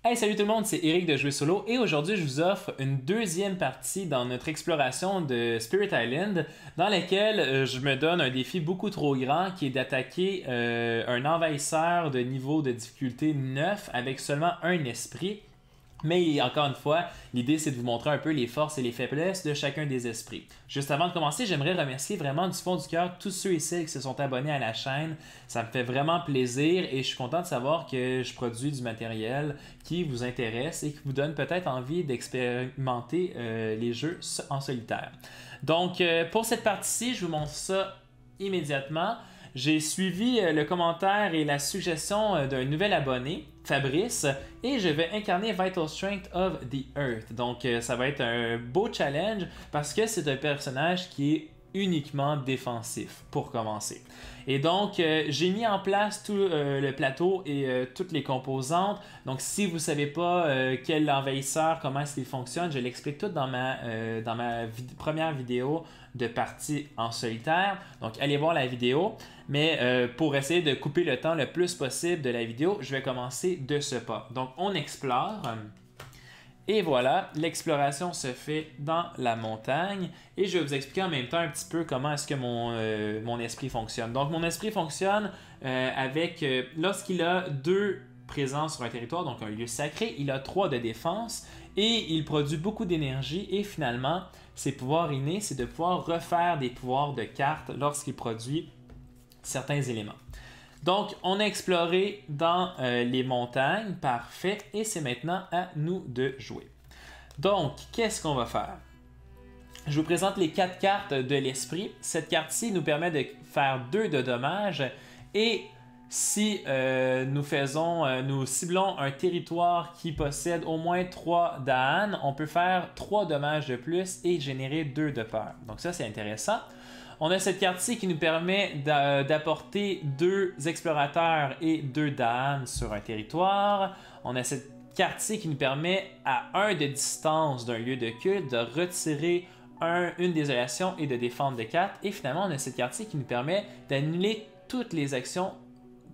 Hey, salut tout le monde, c'est Eric de Jouer Solo et aujourd'hui je vous offre une deuxième partie dans notre exploration de Spirit Island dans laquelle je me donne un défi beaucoup trop grand qui est d'attaquer un envahisseur de niveau de difficulté 9 avec seulement un esprit. Mais encore une fois, l'idée c'est de vous montrer un peu les forces et les faiblesses de chacun des esprits. Juste avant de commencer, j'aimerais remercier vraiment du fond du cœur tous ceux et celles qui se sont abonnés à la chaîne. Ça me fait vraiment plaisir et je suis content de savoir que je produis du matériel qui vous intéresse et qui vous donne peut-être envie d'expérimenter les jeux en solitaire. Donc pour cette partie-ci, je vous montre ça immédiatement. J'ai suivi le commentaire et la suggestion d'un nouvel abonné, Fabrice, et je vais incarner Vital Strength of the Earth. Donc ça va être un beau challenge parce que c'est un personnage qui est uniquement défensif pour commencer. Et donc, j'ai mis en place tout le plateau et toutes les composantes. Donc, si vous ne savez pas quel envahisseur, comment il fonctionne, je l'explique tout dans ma première vidéo de partie en solitaire. Donc, allez voir la vidéo. Mais pour essayer de couper le temps le plus possible de la vidéo, je vais commencer de ce pas. Donc, on explore. Et voilà, l'exploration se fait dans la montagne et je vais vous expliquer en même temps un petit peu comment est-ce que mon esprit fonctionne. Donc mon esprit fonctionne lorsqu'il a 2 présences sur un territoire, donc un lieu sacré, il a 3 de défense et il produit beaucoup d'énergie et finalement, ses pouvoirs innés, c'est de pouvoir refaire des pouvoirs de cartes lorsqu'il produit certains éléments. Donc, on a exploré dans les montagnes, parfait, et c'est maintenant à nous de jouer. Donc, qu'est-ce qu'on va faire? Je vous présente les 4 cartes de l'esprit. Cette carte-ci nous permet de faire 2 de dommages, et si nous ciblons un territoire qui possède au moins 3 Daan, on peut faire 3 dommages de plus et générer 2 de peur. Donc ça, c'est intéressant. On a cette carte-ci qui nous permet d'apporter 2 explorateurs et 2 Daan sur un territoire. On a cette carte-ci qui nous permet à 1 de distance d'un lieu de culte de retirer une désolation et de défendre de 4. Et finalement, on a cette carte-ci qui nous permet d'annuler toutes les actions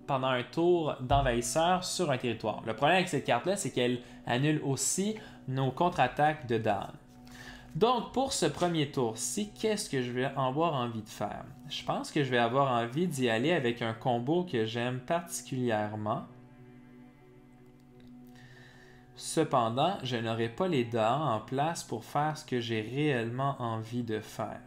pendant un tour d'envahisseur sur un territoire. Le problème avec cette carte-là, c'est qu'elle annule aussi nos contre-attaques de Daan. Donc, pour ce premier tour-ci, qu'est-ce que je vais avoir envie de faire? Je pense que je vais avoir envie d'y aller avec un combo que j'aime particulièrement. Cependant, je n'aurai pas les Daan en place pour faire ce que j'ai réellement envie de faire.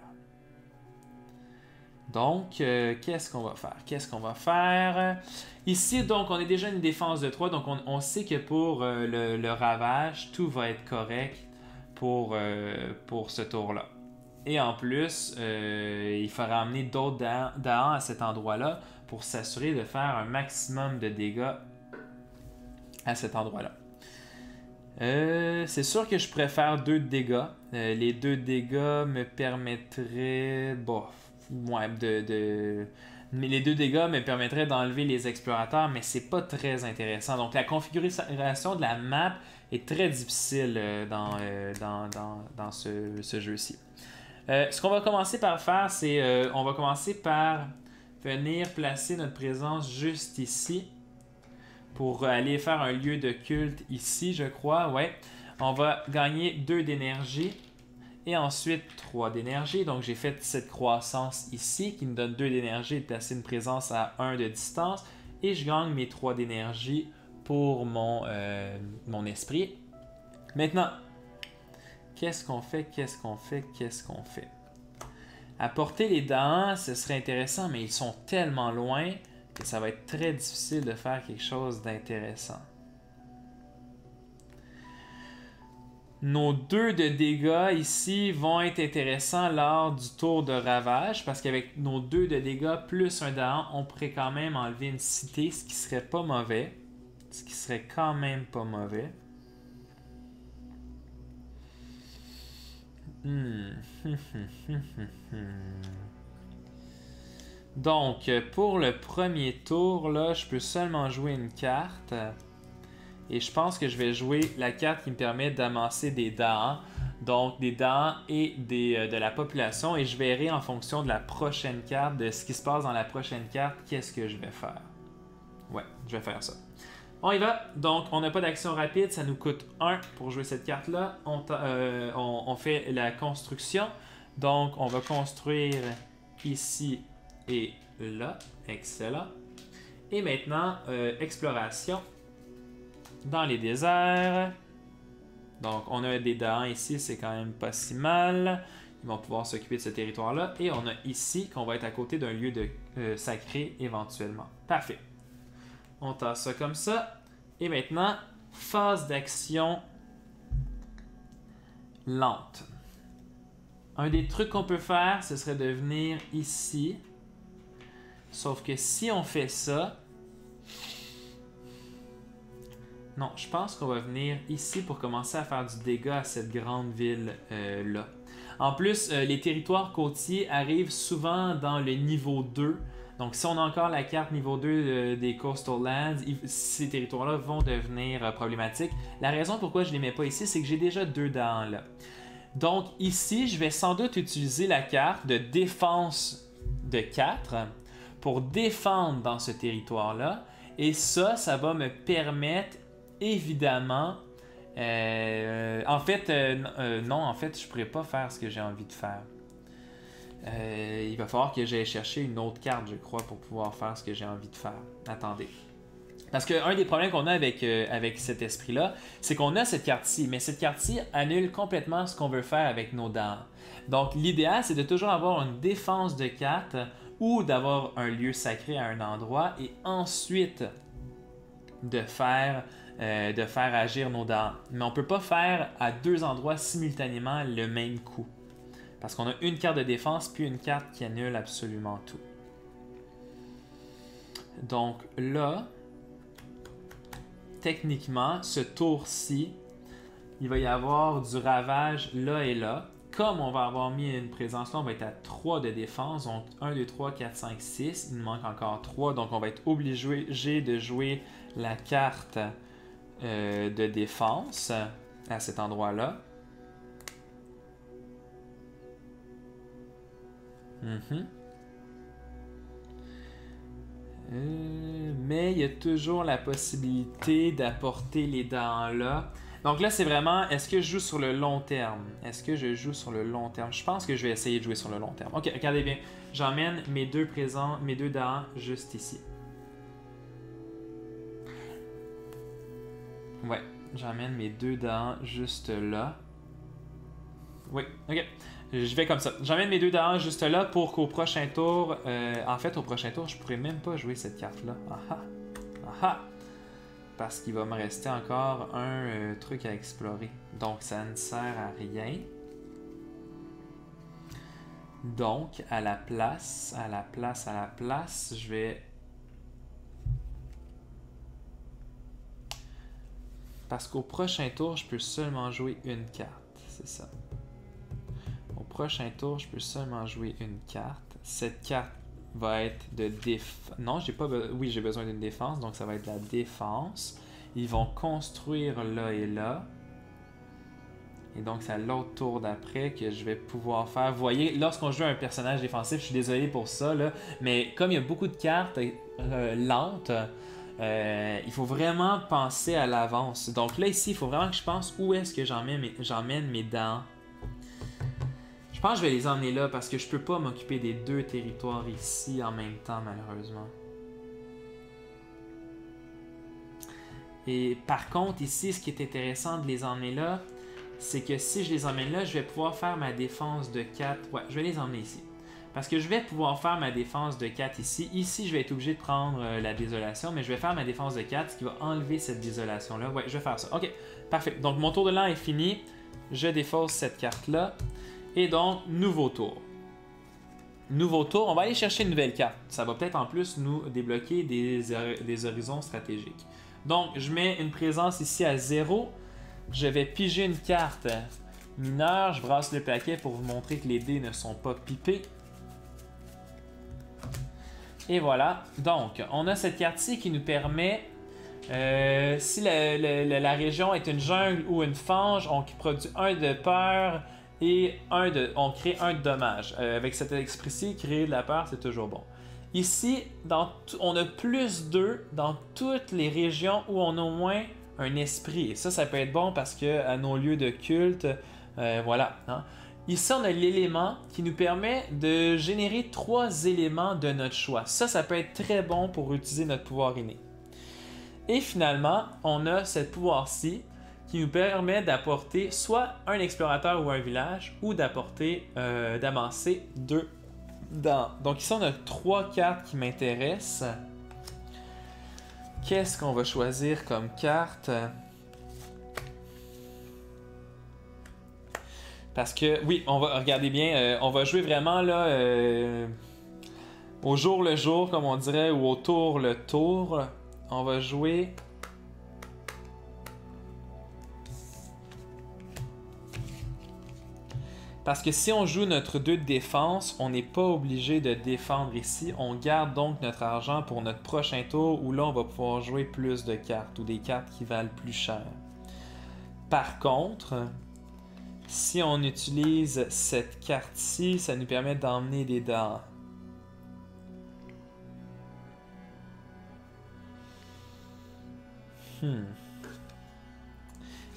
Donc, qu'est-ce qu'on va faire? Qu'est-ce qu'on va faire? Ici, donc, on est déjà une défense de 3, donc on sait que pour le ravage, tout va être correct pour ce tour-là. Et en plus, il faudra amener d'autres Daan à cet endroit-là pour s'assurer de faire un maximum de dégâts à cet endroit-là. C'est sûr que je préfère 2 dégâts. Les 2 dégâts me permettraient... Mais les 2 dégâts me permettraient d'enlever les explorateurs, mais c'est pas très intéressant. Donc la configuration de la map est très difficile dans ce jeu-ci. Ce qu'on va commencer par faire, c'est on va commencer par venir placer notre présence juste ici pour aller faire un lieu de culte ici, je crois. Ouais. On va gagner 2 d'énergie et ensuite 3 d'énergie. Donc j'ai fait cette croissance ici qui me donne 2 d'énergie et de placer une présence à 1 de distance. Et je gagne mes 3 d'énergie pour mon esprit. Maintenant, qu'est-ce qu'on fait? Qu'est-ce qu'on fait? Qu'est-ce qu'on fait? Apporter les Daan, ce serait intéressant, mais ils sont tellement loin que ça va être très difficile de faire quelque chose d'intéressant. Nos 2 de dégâts ici vont être intéressants lors du tour de ravage parce qu'avec nos 2 de dégâts plus un Daan, on pourrait quand même enlever une cité, ce qui serait pas mauvais. Ce qui serait quand même pas mauvais. Donc, pour le premier tour, là, je peux seulement jouer une carte. Et je pense que je vais jouer la carte qui me permet d'amasser des Daan. Donc, des Daan et de la population. Et je verrai en fonction de la prochaine carte, de ce qui se passe dans la prochaine carte, qu'est-ce que je vais faire. Ouais, je vais faire ça. On y va. Donc, on n'a pas d'action rapide. Ça nous coûte 1 pour jouer cette carte-là. On fait la construction. Donc, on va construire ici et là. Excellent. Et maintenant, exploration dans les déserts. Donc, on a des dents ici. C'est quand même pas si mal. Ils vont pouvoir s'occuper de ce territoire-là. Et on a ici qu'on va être à côté d'un lieu sacré éventuellement. Parfait. On tasse ça comme ça. Et maintenant, phase d'action lente. Un des trucs qu'on peut faire, ce serait de venir ici. Sauf que si on fait ça... Non, je pense qu'on va venir ici pour commencer à faire du dégât à cette grande ville-là. En plus, les territoires côtiers arrivent souvent dans le niveau 2. Donc, si on a encore la carte niveau 2 des Coastal Lands, ces territoires-là vont devenir problématiques. La raison pourquoi je ne les mets pas ici, c'est que j'ai déjà 2 dents là. Donc, ici, je vais sans doute utiliser la carte de défense de 4 pour défendre dans ce territoire-là. Et ça va me permettre, évidemment... non, en fait, je ne pourrais pas faire ce que j'ai envie de faire. Il va falloir que j'aille chercher une autre carte, je crois, pour pouvoir faire ce que j'ai envie de faire. Attendez. Parce qu'un des problèmes qu'on a avec cet esprit-là, c'est qu'on a cette carte-ci, mais cette carte-ci annule complètement ce qu'on veut faire avec nos dents. Donc, l'idéal, c'est de toujours avoir une défense de 4 ou d'avoir un lieu sacré à un endroit et ensuite de faire agir nos dents. Mais on ne peut pas faire à 2 endroits simultanément le même coup. Parce qu'on a une carte de défense puis une carte qui annule absolument tout. Donc là, techniquement, ce tour-ci, il va y avoir du ravage là et là. Comme on va avoir mis une présence là, on va être à 3 de défense. Donc 1, 2, 3, 4, 5, 6. Il nous manque encore 3. Donc on va être obligé de jouer la carte de défense à cet endroit-là. Mais il y a toujours la possibilité d'apporter les dents là. Donc là, c'est vraiment, est-ce que je joue sur le long terme? Est-ce que je joue sur le long terme? Je pense que je vais essayer de jouer sur le long terme. Ok, regardez bien. J'emmène mes deux dents juste ici. Ouais, j'emmène mes 2 dents juste là. Oui, ok. Je vais comme ça. J'emmène mes 2 dents juste là pour qu'au prochain tour... en fait, au prochain tour, je pourrais même pas jouer cette carte-là. Aha! Aha! Parce qu'il va me rester encore un truc à explorer. Donc, ça ne sert à rien. Donc, à la place, je vais... Parce qu'au prochain tour, je peux seulement jouer une carte. C'est ça. Au prochain tour, je peux seulement jouer une carte. Cette carte va être de défense. Non, j'ai pas oui, j'ai besoin d'une défense, donc ça va être la défense. Ils vont construire là et là. Et donc, c'est à l'autre tour d'après que je vais pouvoir faire. Vous voyez, lorsqu'on joue un personnage défensif, je suis désolé pour ça, là, mais comme il y a beaucoup de cartes lentes, il faut vraiment penser à l'avance. Donc là, ici, il faut vraiment que je pense où est-ce que j'emmène mes dents. Je pense que je vais les emmener là parce que je peux pas m'occuper des 2 territoires ici en même temps, malheureusement. Et par contre, ici, ce qui est intéressant de les emmener là, c'est que si je les emmène là, je vais pouvoir faire ma défense de 4. Ouais, je vais les emmener ici. Parce que je vais pouvoir faire ma défense de 4 ici. Ici, je vais être obligé de prendre la désolation, mais je vais faire ma défense de 4, ce qui va enlever cette désolation-là. Ouais, je vais faire ça. Ok, parfait. Donc, mon tour de l'an est fini. Je défausse cette carte-là. Et donc, nouveau tour. Nouveau tour, on va aller chercher une nouvelle carte. Ça va peut-être en plus nous débloquer des horizons stratégiques. Donc, je mets une présence ici à 0. Je vais piger une carte mineure. Je brasse le paquet pour vous montrer que les dés ne sont pas pipés. Et voilà. Donc, on a cette carte-ci qui nous permet, si la région est une jungle ou une fange, on produit 1 de peur et on crée 1 de dommage. Avec cet esprit-ci, créer de la peur, c'est toujours bon. Ici, on a plus 2 dans toutes les régions où on a au moins un esprit. Et ça peut être bon parce que à nos lieux de culte, voilà. Hein. Ici, on a l'élément qui nous permet de générer 3 éléments de notre choix. Ça peut être très bon pour utiliser notre pouvoir inné. Et finalement, on a ce pouvoir-ci qui nous permet d'apporter soit un explorateur ou un village, ou d'amasser 2 dents. Donc ici, on a 3 cartes qui m'intéressent. Qu'est-ce qu'on va choisir comme carte? Parce que, oui, regardez bien, on va jouer vraiment là, au jour le jour, comme on dirait, ou au tour le tour. On va jouer... Parce que si on joue notre 2 de défense, on n'est pas obligé de défendre ici. On garde donc notre argent pour notre prochain tour où là, on va pouvoir jouer plus de cartes ou des cartes qui valent plus cher. Par contre, si on utilise cette carte-ci, ça nous permet d'emmener des dents.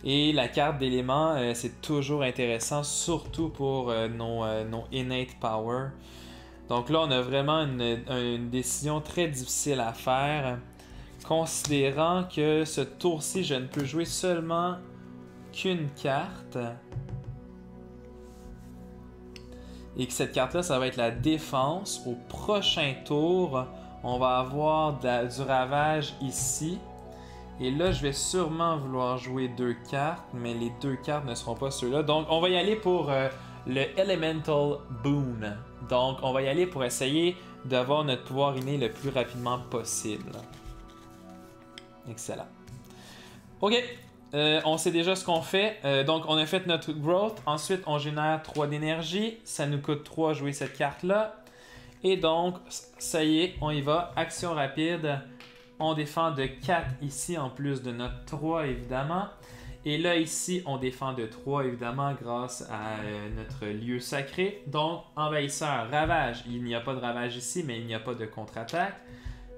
Et la carte d'éléments, c'est toujours intéressant, surtout pour nos innate power. Donc là, on a vraiment une décision très difficile à faire, considérant que ce tour-ci, je ne peux jouer seulement qu'une carte. Et que cette carte-là, ça va être la défense. Au prochain tour, on va avoir du ravage ici. Et là, je vais sûrement vouloir jouer 2 cartes, mais les 2 cartes ne seront pas ceux-là. Donc, on va y aller pour le Elemental Boon. Donc, on va y aller pour essayer d'avoir notre pouvoir inné le plus rapidement possible. Excellent. OK. On sait déjà ce qu'on fait. Donc, on a fait notre growth. Ensuite, on génère 3 d'énergie. Ça nous coûte 3 jouer cette carte-là. Et donc, ça y est, on y va. Action rapide. On défend de 4 ici, en plus de notre 3, évidemment. Et là, ici, on défend de 3, évidemment, grâce à notre lieu sacré. Donc, envahisseur, ravage. Il n'y a pas de ravage ici, mais il n'y a pas de contre-attaque.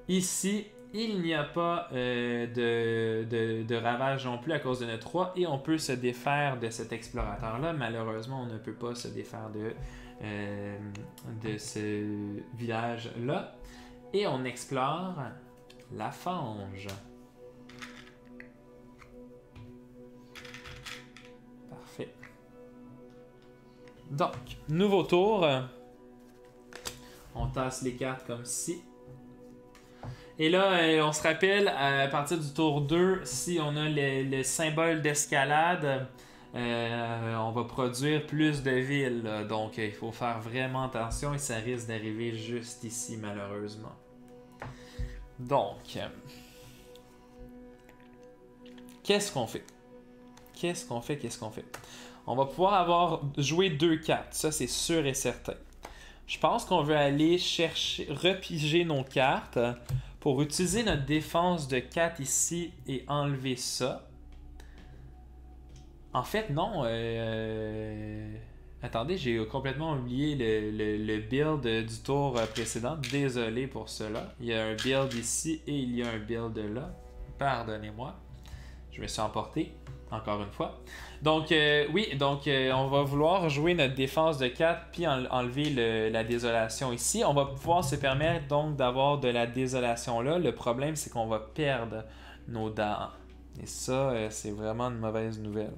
Ici, il n'y a pas de ravage non plus à cause de notre 3. Et on peut se défaire de cet explorateur-là. Malheureusement, on ne peut pas se défaire de ce village-là. Et on explore la fange. Parfait. Donc, nouveau tour. On tasse les cartes comme ci. Et là, on se rappelle, à partir du tour 2, si on a le symbole d'escalade, on va produire plus de villes. Là. Donc, il faut faire vraiment attention et ça risque d'arriver juste ici, malheureusement. Donc, qu'est-ce qu'on fait? Qu'est-ce qu'on fait? On va pouvoir jouer 2 cartes, ça c'est sûr et certain. Je pense qu'on veut aller repiger nos cartes pour utiliser notre défense de 4 ici et enlever ça. En fait, non. Attendez, j'ai complètement oublié le build du tour précédent. Désolé pour cela. Il y a un build ici et il y a un build là. Pardonnez-moi. Je me suis emporté, encore une fois. Donc, oui, donc on va vouloir jouer notre défense de 4 puis enlever la désolation ici. On va pouvoir se permettre donc d'avoir de la désolation là. Le problème, c'est qu'on va perdre nos dents. Et ça, c'est vraiment une mauvaise nouvelle.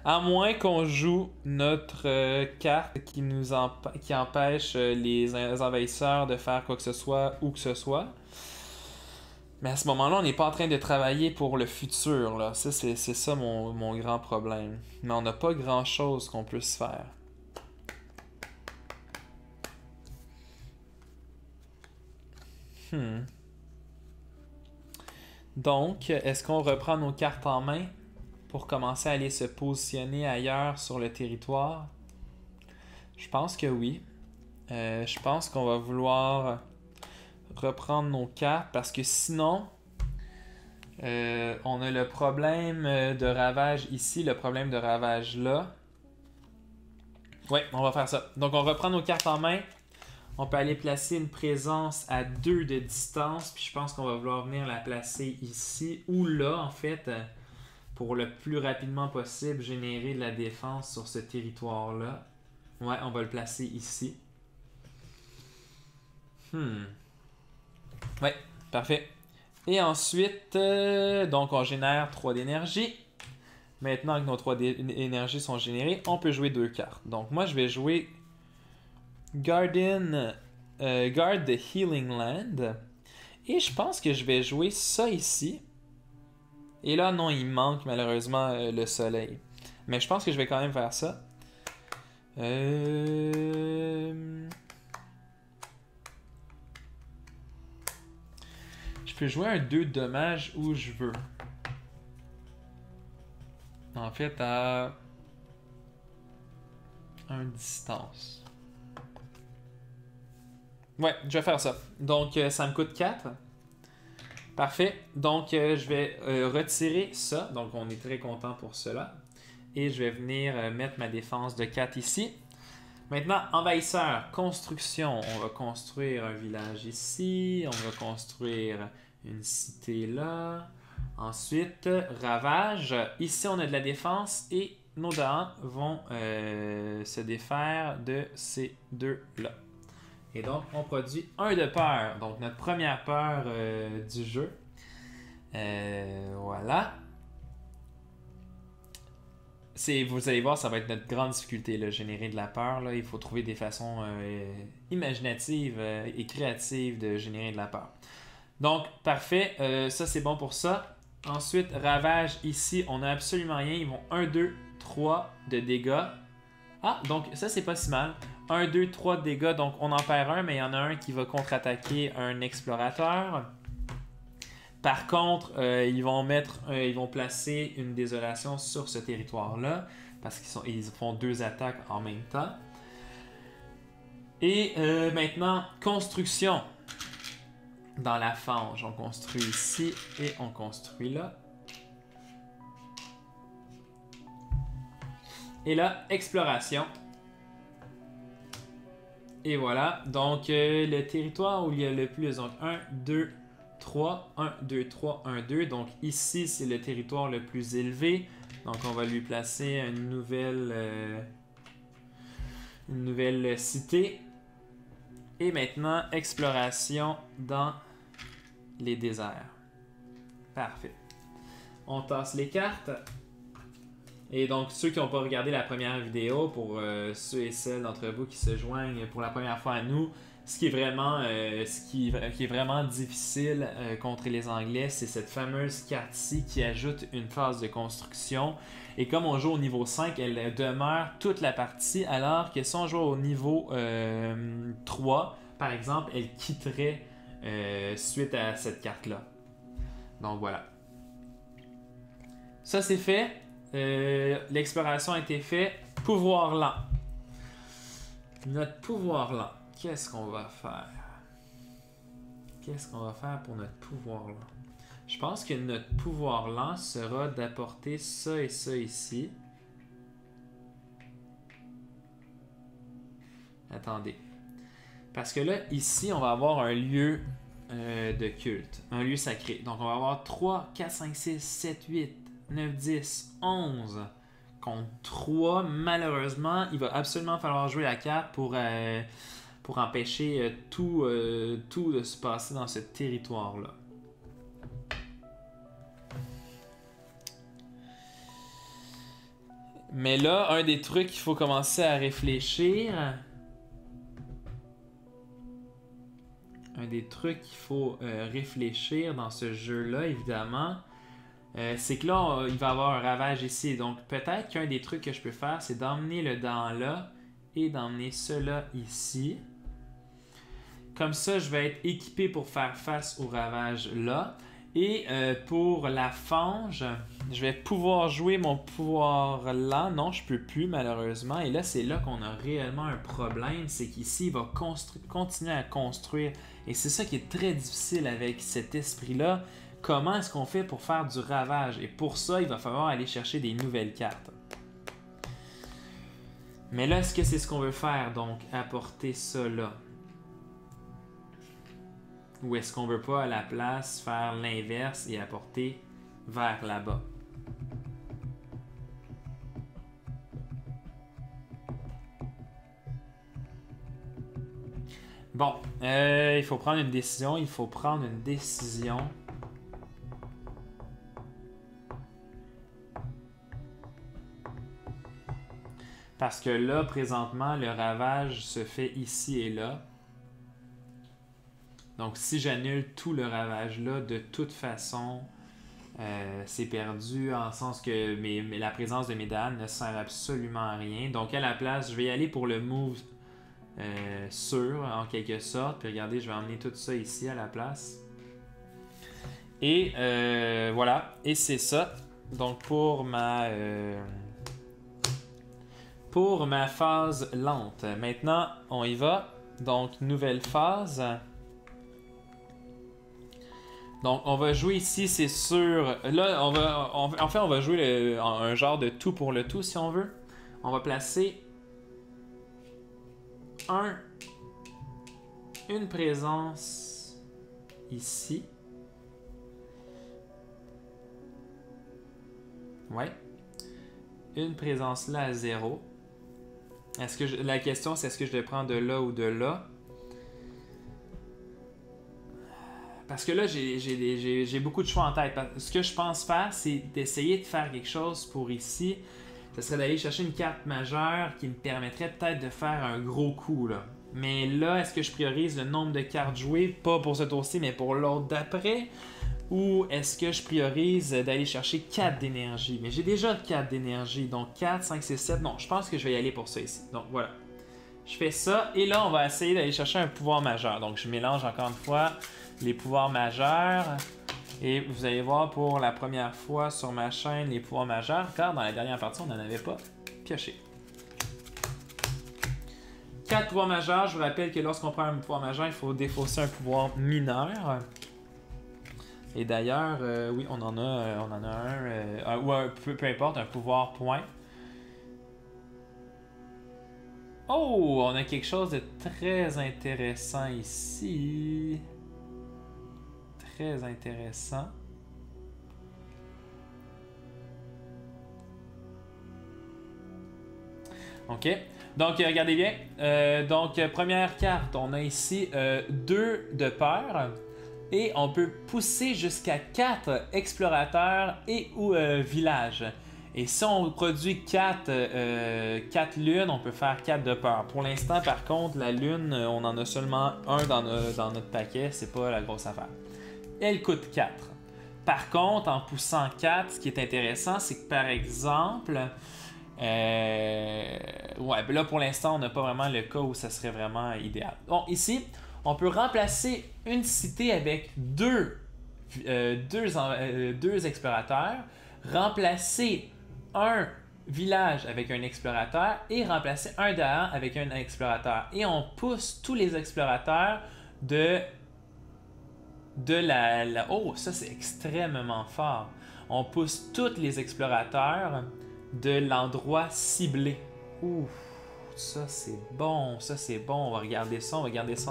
À moins qu'on joue notre carte qui empêche les envahisseurs de faire quoi que ce soit, où que ce soit. Mais à ce moment-là, on n'est pas en train de travailler pour le futur. Là. Ça, c'est ça mon grand problème. Mais on n'a pas grand-chose qu'on puisse faire. Donc, est-ce qu'on reprend nos cartes en main pour commencer à aller se positionner ailleurs sur le territoire? Je pense que oui. Je pense qu'on va vouloir reprendre nos cartes parce que sinon, on a le problème de ravage ici, le problème de ravage là. Ouais, on va faire ça. Donc, on reprend nos cartes en main. On peut aller placer une présence à 2 de distance, puis je pense qu'on va vouloir venir la placer ici ou là, en fait, pour le plus rapidement possible générer de la défense sur ce territoire-là. Ouais, on va le placer ici. Ouais, parfait. Et ensuite, donc on génère 3 d'énergie. Maintenant que nos 3 d'énergie sont générées, on peut jouer 2 cartes. Donc moi, je vais jouer Guard the Healing Land. Et je pense que je vais jouer ça ici. Et là, non, il manque malheureusement le soleil. Mais je pense que je vais quand même faire ça. Je peux jouer un 2 de dommages où je veux. En fait, à 1 distance. Ouais, je vais faire ça. Donc, ça me coûte 4. Parfait. Donc, je vais retirer ça. Donc, on est très content pour cela. Et je vais venir mettre ma défense de 4 ici. Maintenant, envahisseur, construction. On va construire un village ici. On va construire une cité là. Ensuite, ravage. Ici, on a de la défense et nos dents vont se défaire de ces deux-là. Et donc, on produit 1 de peur. Donc, notre première peur du jeu. Voilà. Vous allez voir, ça va être notre grande difficulté, là, générer de la peur. Là. Il faut trouver des façons imaginatives et créatives de générer de la peur. Donc, parfait. Ça, c'est bon pour ça. Ensuite, ravage. Ici, on n'a absolument rien. Ils vont 1, 2, 3 de dégâts. Ah, donc ça, c'est pas si mal. 1, 2, 3 de dégâts. Donc, on en perd un, mais il y en a un qui va contre-attaquer un explorateur. Par contre, ils vont placer une désolation sur ce territoire-là parce qu'ils font 2 attaques en même temps. Et maintenant, construction. Dans la fange, on construit ici et on construit là. Et là, exploration. Et voilà, donc le territoire où il y a le plus, donc 1, 2, 3, 1, 2, 3, 1, 2. Donc ici, c'est le territoire le plus élevé. Donc on va lui placer une nouvelle cité. Et maintenant, exploration dans les déserts. Parfait. On tasse les cartes. Et donc, ceux qui n'ont pas regardé la première vidéo, pour ceux et celles d'entre vous qui se joignent pour la première fois à nous, ce qui est vraiment difficile contre les Anglais, c'est cette fameuse carte-ci qui ajoute une phase de construction. Et comme on joue au niveau 5, elle demeure toute la partie, alors que si on joue au niveau 3, par exemple, elle quitterait suite à cette carte-là. Donc voilà. Ça, c'est fait. L'exploration a été faite. Pouvoir lent. Notre pouvoir lent. Qu'est-ce qu'on va faire? Qu'est-ce qu'on va faire pour notre pouvoir lent? Je pense que notre pouvoir lent sera d'apporter ça et ça ici. Attendez. Parce que là, ici, on va avoir un lieu de culte. Un lieu sacré. Donc, on va avoir 3, 4, 5, 6, 7, 8, 9, 10, 11. Contre 3, malheureusement, il va absolument falloir jouer la carte pour empêcher tout de se passer dans ce territoire-là. Mais là, un des trucs qu'il faut commencer à réfléchir... Un des trucs qu'il faut réfléchir dans ce jeu-là, évidemment, c'est que là, il va y avoir un ravage ici. Donc, peut-être qu'un des trucs que je peux faire, c'est d'emmener le dent là et d'emmener cela ici. Comme ça, je vais être équipé pour faire face au ravage là. Et pour la fange, je vais pouvoir jouer mon pouvoir là. Non, je peux plus malheureusement. Et là, c'est là qu'on a réellement un problème. C'est qu'ici, il va continuer à construire. Et c'est ça qui est très difficile avec cet esprit-là. Comment est-ce qu'on fait pour faire du ravage? Et pour ça, il va falloir aller chercher des nouvelles cartes. Mais là, est-ce que c'est ce qu'on veut faire? Donc, apporter ça là. Ou est-ce qu'on veut pas à la place faire l'inverse et apporter vers là-bas? Bon, il faut prendre une décision. Il faut prendre une décision. Parce que là, présentement, le ravage se fait ici et là. Donc, si j'annule tout le ravage là, de toute façon, c'est perdu en sens que la présence de Médan ne sert absolument à rien. Donc, à la place, je vais y aller pour le move sûr, en quelque sorte. Puis regardez, je vais emmener tout ça ici à la place. Et voilà. Et c'est ça. Donc, pour ma phase lente. Maintenant, on y va. Donc, nouvelle phase. Donc, on va jouer ici, c'est sûr. Là, on va jouer un genre de tout pour le tout, si on veut. On va placer une présence ici. Ouais. Une présence là à 0. La question, c'est est-ce que je le prends de là ou de là? Parce que là, j'ai beaucoup de choix en tête. Ce que je pense faire, c'est d'essayer de faire quelque chose pour ici. Ce serait d'aller chercher une carte majeure qui me permettrait peut-être de faire un gros coup, là. Mais là, est-ce que je priorise le nombre de cartes jouées, pas pour ce tour-ci, mais pour l'autre d'après? Ou est-ce que je priorise d'aller chercher 4 d'énergie? Mais j'ai déjà 4 d'énergie, donc 4, 5, 6, 7. Non, je pense que je vais y aller pour ça ici. Donc voilà. Je fais ça, et là, on va essayer d'aller chercher un pouvoir majeur. Donc je mélange encore une fois les pouvoirs majeurs. Et vous allez voir pour la première fois sur ma chaîne les pouvoirs majeurs, car dans la dernière partie, on n'en avait pas pioché. 4 pouvoirs majeurs. Je vous rappelle que lorsqu'on prend un pouvoir majeur, il faut défausser un pouvoir mineur. Et d'ailleurs, oui, on en a un, ou peu importe, un pouvoir point. Oh, on a quelque chose de très intéressant ici. Très intéressant. OK. Donc, regardez bien. Donc, première carte, on a ici 2 de paire. Et on peut pousser jusqu'à 4 explorateurs et ou villages. Et si on produit 4 lunes, on peut faire 4 de peur. Pour l'instant, par contre, la lune, on en a seulement un dans notre paquet. C'est pas la grosse affaire. Elle coûte 4. Par contre, en poussant 4, ce qui est intéressant, c'est que par exemple... ouais, là pour l'instant, on n'a pas vraiment le cas où ça serait vraiment idéal. Bon, ici, on peut remplacer une cité avec deux explorateurs, remplacer un village avec un explorateur et remplacer un dehors avec un explorateur. Et on pousse tous les explorateurs de la... Oh, ça c'est extrêmement fort. On pousse tous les explorateurs de l'endroit ciblé. Ouf, ça c'est bon, ça c'est bon. On va garder ça en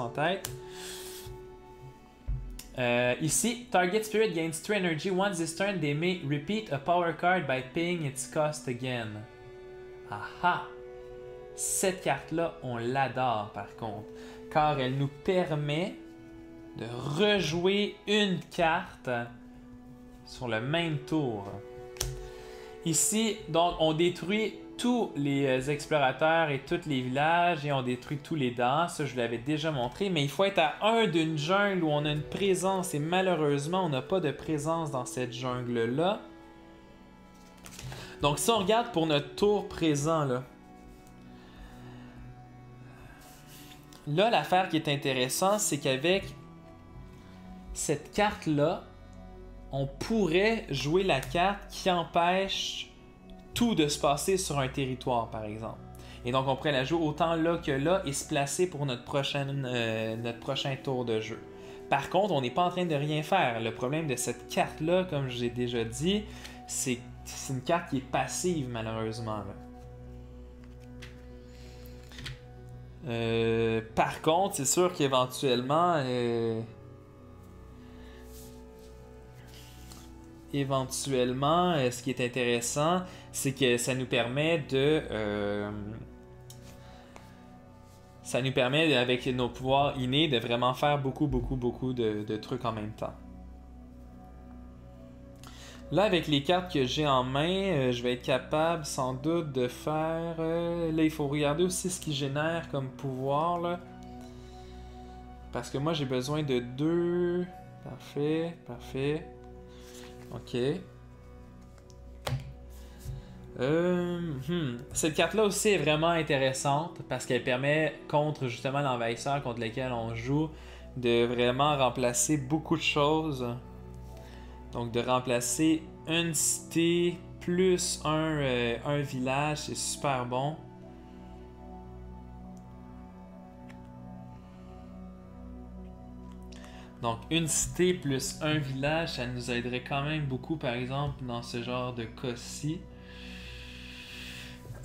tête. Ici, target spirit gains 2 energy. Once this turn, they may repeat a power card by paying its cost again. Aha! Cette carte-là, on l'adore par contre, car elle nous permet de rejouer une carte sur le même tour. Ici, donc, on détruit tous les explorateurs et tous les villages et on détruit tous les dents. Ça, je vous l'avais déjà montré, mais il faut être à 1 d'une jungle où on a une présence et malheureusement, on n'a pas de présence dans cette jungle-là. Donc, si on regarde pour notre tour présent, là, l'affaire qui est intéressante, c'est qu'avec cette carte-là, on pourrait jouer la carte qui empêche tout de se passer sur un territoire, par exemple. Et donc, on pourrait la jouer autant là que là et se placer pour notre prochain tour de jeu. Par contre, on n'est pas en train de rien faire. Le problème de cette carte-là, comme j'ai déjà dit, c'est une carte qui est passive, malheureusement. Par contre, c'est sûr qu'éventuellement... éventuellement, ce qui est intéressant, c'est que ça nous permet de... ça nous permet, avec nos pouvoirs innés, de vraiment faire beaucoup de trucs en même temps. Là, avec les cartes que j'ai en main, je vais être capable sans doute de faire... là, il faut regarder aussi ce qui génère comme pouvoir, là. Parce que moi, j'ai besoin de 2... Parfait, parfait. Ok. Cette carte-là aussi est vraiment intéressante parce qu'elle permet, contre justement l'envahisseur contre lequel on joue, de vraiment remplacer beaucoup de choses. Donc de remplacer une cité plus un village, c'est super bon. Donc une cité plus un village, ça nous aiderait quand même beaucoup par exemple dans ce genre de cas-ci.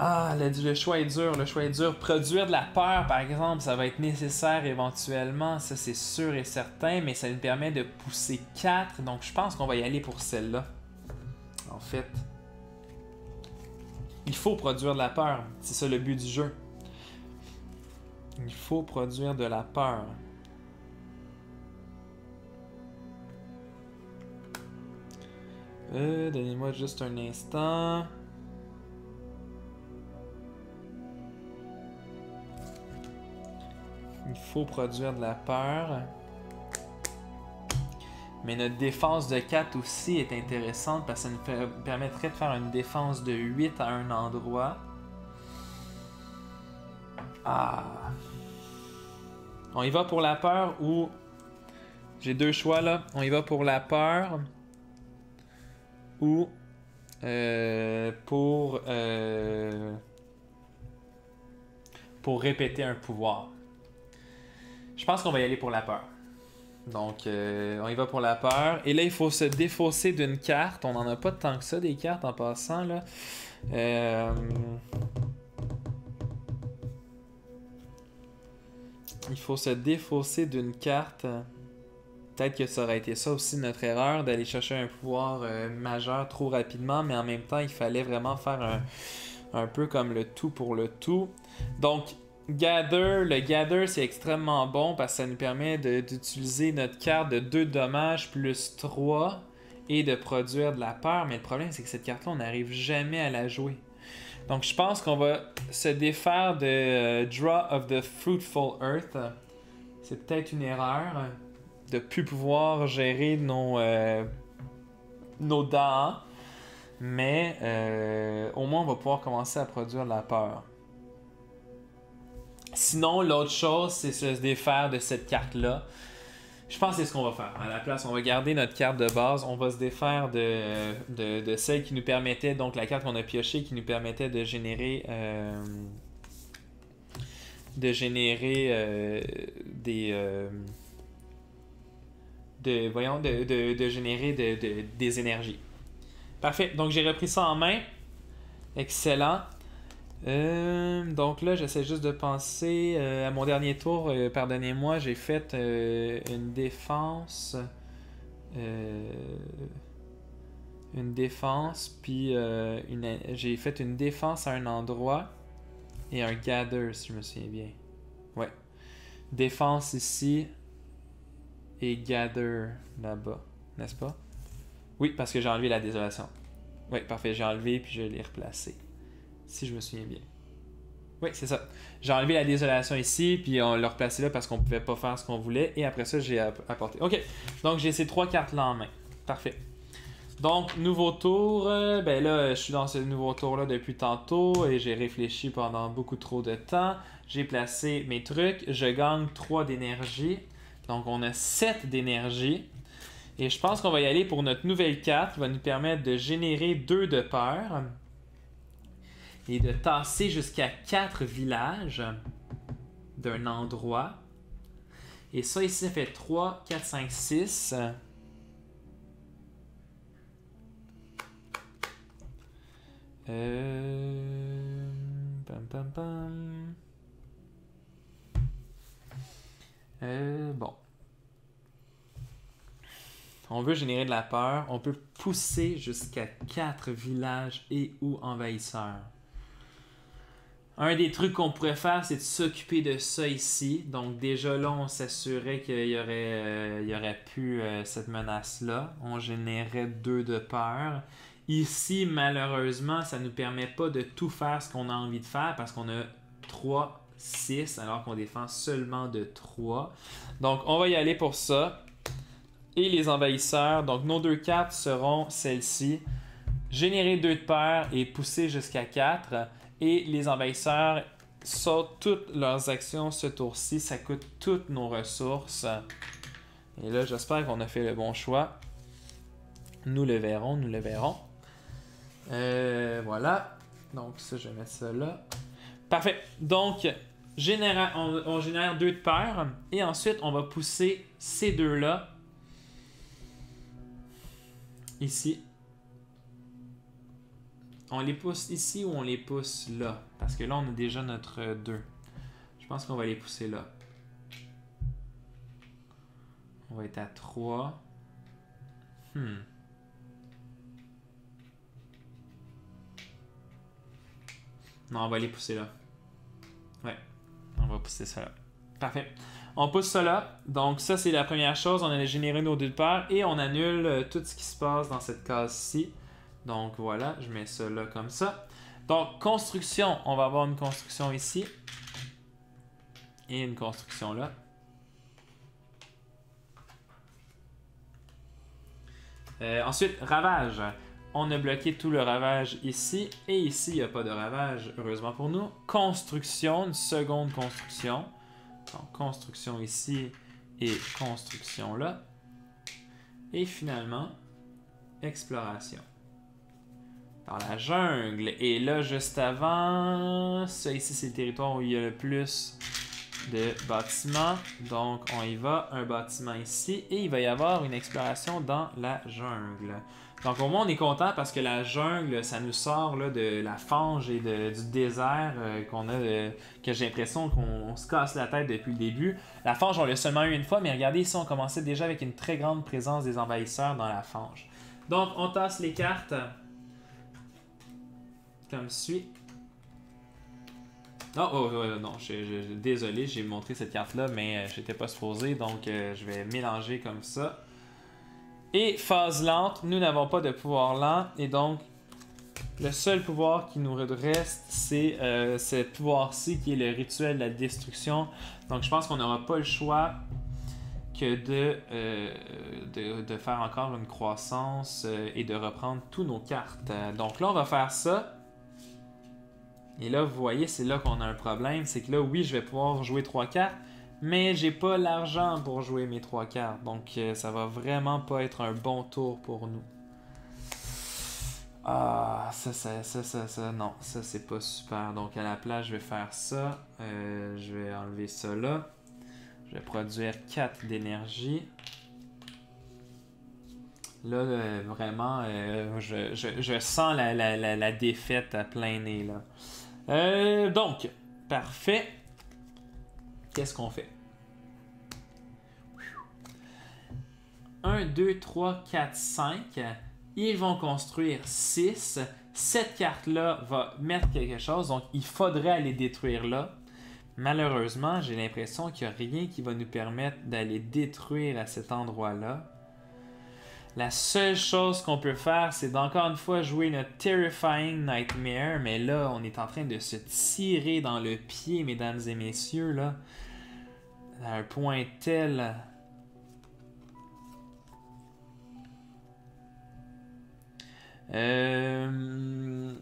Ah, le choix est dur, le choix est dur. Produire de la peur, par exemple, ça va être nécessaire éventuellement, ça c'est sûr et certain, mais ça nous permet de pousser 4, donc je pense qu'on va y aller pour celle-là. En fait, il faut produire de la peur, c'est ça le but du jeu. Il faut produire de la peur. Donnez-moi juste un instant. Il faut produire de la peur. Mais notre défense de 4 aussi est intéressante parce que ça nous permettrait de faire une défense de 8 à un endroit. Ah. On y va pour la peur ou... J'ai deux choix là. On y va pour la peur ou pour répéter un pouvoir. Je pense qu'on va y aller pour la peur. Donc, on y va pour la peur. Et là, il faut se défausser d'une carte. On n'en a pas tant que ça, des cartes, en passant, là. Il faut se défausser d'une carte. Peut-être que ça aurait été ça aussi notre erreur, d'aller chercher un pouvoir majeur trop rapidement. Mais en même temps, il fallait vraiment faire un peu comme le tout pour le tout. Donc, le Gather c'est extrêmement bon parce que ça nous permet d'utiliser notre carte de 2 dommages plus 3 et de produire de la peur. Mais le problème c'est que cette carte-là, on n'arrive jamais à la jouer. Donc je pense qu'on va se défaire de Draw of the Fruitful Earth. C'est peut-être une erreur de ne plus pouvoir gérer nos dents. Mais au moins on va pouvoir commencer à produire de la peur. Sinon, l'autre chose, c'est se défaire de cette carte-là. Je pense que c'est ce qu'on va faire. À la place, on va garder notre carte de base. On va se défaire de celle qui nous permettait, donc la carte qu'on a piochée, qui nous permettait de générer des énergies. Parfait. Donc j'ai repris ça en main. Excellent. Donc là, j'essaie juste de penser à mon dernier tour. Pardonnez-moi, j'ai fait une défense. Puis j'ai fait une défense à un endroit et un gather, si je me souviens bien. Ouais. Défense ici et gather là-bas, n'est-ce pas? Oui, parce que j'ai enlevé la désolation. Oui, parfait, j'ai enlevé puis je l'ai replacé. Si je me souviens bien. Oui, c'est ça. J'ai enlevé la désolation ici, puis on l'a replacé là parce qu'on pouvait pas faire ce qu'on voulait. Et après ça, j'ai apporté. OK. Donc, j'ai ces 3 cartes-là en main. Parfait. Donc, nouveau tour. Ben là, je suis dans ce nouveau tour-là depuis tantôt et j'ai réfléchi pendant beaucoup trop de temps. J'ai placé mes trucs. Je gagne 3 d'énergie. Donc, on a 7 d'énergie. Et je pense qu'on va y aller pour notre nouvelle carte qui va nous permettre de générer 2 de peur. Et de tasser jusqu'à 4 villages d'un endroit. Et ça ici, ça fait 3, 4, 5, 6. Bon. On veut générer de la peur. On peut pousser jusqu'à 4 villages et ou envahisseurs. Un des trucs qu'on pourrait faire, c'est de s'occuper de ça ici. Donc déjà là, on s'assurait qu'il y aurait plus cette menace-là. On générait 2 de peur. Ici, malheureusement, ça ne nous permet pas de tout faire ce qu'on a envie de faire parce qu'on a 3, 6, alors qu'on défend seulement de 3. Donc on va y aller pour ça. Et les envahisseurs, donc nos 2 cartes seront celles-ci. Générer 2 de peur et pousser jusqu'à 4. Et les envahisseurs sautent toutes leurs actions ce tour-ci. Ça coûte toutes nos ressources. Et là, j'espère qu'on a fait le bon choix. Nous le verrons, nous le verrons. Voilà. Donc ça, je vais mettre ça là. Parfait. Donc, on génère 2 de peur. Et ensuite, on va pousser ces 2-là. Ici. On les pousse ici ou on les pousse là? Parce que là, on a déjà notre 2. Je pense qu'on va les pousser là. On va être à 3. Non, on va les pousser là. Ouais, on va pousser ça là. Parfait. On pousse ça là. Donc ça, c'est la première chose. On a généré nos 2 de peur et on annule tout ce qui se passe dans cette case-ci. Donc voilà, je mets ça là comme ça. Donc construction, on va avoir une construction ici. Et une construction là. Ensuite, ravage. On a bloqué tout le ravage ici. Et ici, il n'y a pas de ravage, heureusement pour nous. Construction, une seconde construction. Donc construction ici et construction là. Et finalement, exploration. Dans la jungle. Et là, juste avant, ça ici, c'est le territoire où il y a le plus de bâtiments. Donc, on y va. Un bâtiment ici. Et il va y avoir une exploration dans la jungle. Donc, au moins, on est content parce que la jungle, ça nous sort là, de la fange et du désert qu'on a, que j'ai l'impression qu'on se casse la tête depuis le début. La fange, on l'a seulement eu une fois, mais regardez ici, on commençait déjà avec une très grande présence des envahisseurs dans la fange. Donc, on tasse les cartes. Comme suit. Non, désolé, j'ai montré cette carte-là, mais j'étais pas supposé, donc je vais mélanger comme ça. Et phase lente, nous n'avons pas de pouvoir lent, et donc le seul pouvoir qui nous reste, c'est ce pouvoir-ci qui est le rituel de la destruction. Donc je pense qu'on n'aura pas le choix que de faire encore une croissance et de reprendre tous nos cartes. Donc là, on va faire ça. Et là, vous voyez, c'est là qu'on a un problème. C'est que là, oui, je vais pouvoir jouer 3 cartes, mais j'ai pas l'argent pour jouer mes 3 cartes. Donc, ça va vraiment pas être un bon tour pour nous. Ah, non, ça, c'est pas super. Donc, à la place, je vais faire ça. Je vais enlever ça là. Je vais produire 4 d'énergie. Là, vraiment, je sens la défaite à plein nez, là. Donc, parfait. Qu'est-ce qu'on fait? 1, 2, 3, 4, 5. Ils vont construire 6. Cette carte-là va mettre quelque chose, donc il faudrait aller détruire là. Malheureusement, j'ai l'impression qu'il n'y a rien qui va nous permettre d'aller détruire à cet endroit-là. La seule chose qu'on peut faire, c'est d'encore une fois jouer notre Terrifying Nightmare, mais là, on est en train de se tirer dans le pied, mesdames et messieurs, là, à un point tel... Hmm.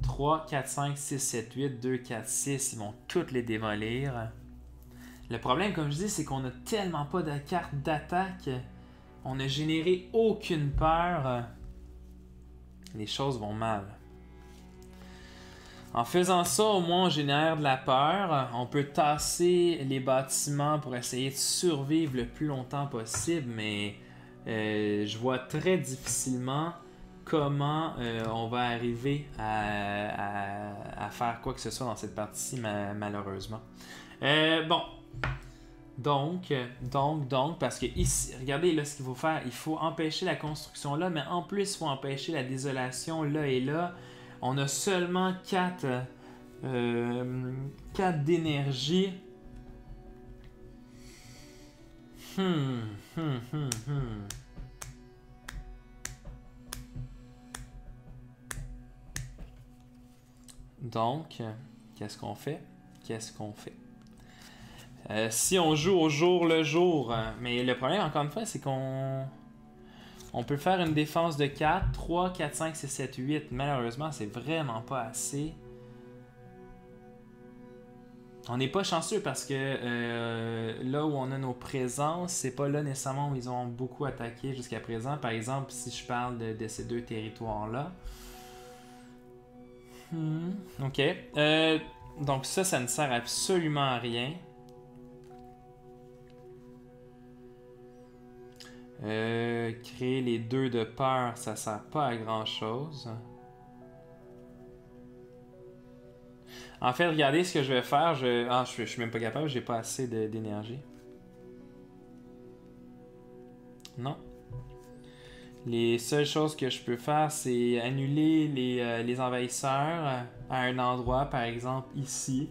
3, 4, 5, 6, 7, 8, 2, 4, 6, ils vont toutes les démolir. Le problème, comme je dis, c'est qu'on n'a tellement pas de carte d'attaque. On n'a généré aucune peur. Les choses vont mal. En faisant ça, au moins, on génère de la peur. On peut tasser les bâtiments pour essayer de survivre le plus longtemps possible, mais je vois très difficilement comment on va arriver à faire quoi que ce soit dans cette partie-ci, malheureusement. Bon. Donc, parce que ici, regardez là ce qu'il faut faire. Il faut empêcher la construction là, mais en plus, il faut empêcher la désolation là et là. On a seulement 4 d'énergie. Donc, qu'est-ce qu'on fait? Si on joue au jour le jour, mais le problème, encore une fois, c'est qu'on peut faire une défense de 4, 3, 4, 5, 6, 7, 8. Malheureusement, c'est vraiment pas assez. On n'est pas chanceux parce que là où on a nos présences, c'est pas là nécessairement où ils ont beaucoup attaqué jusqu'à présent. Par exemple, si je parle de ces 2 territoires-là. Ok. Donc ça ne sert absolument à rien. Créer les 2 de peur, ça sert pas à grand chose. En fait, regardez ce que je vais faire. Je suis même pas capable, j'ai pas assez d'énergie. Non. Les seules choses que je peux faire, c'est annuler les envahisseurs à un endroit, par exemple ici.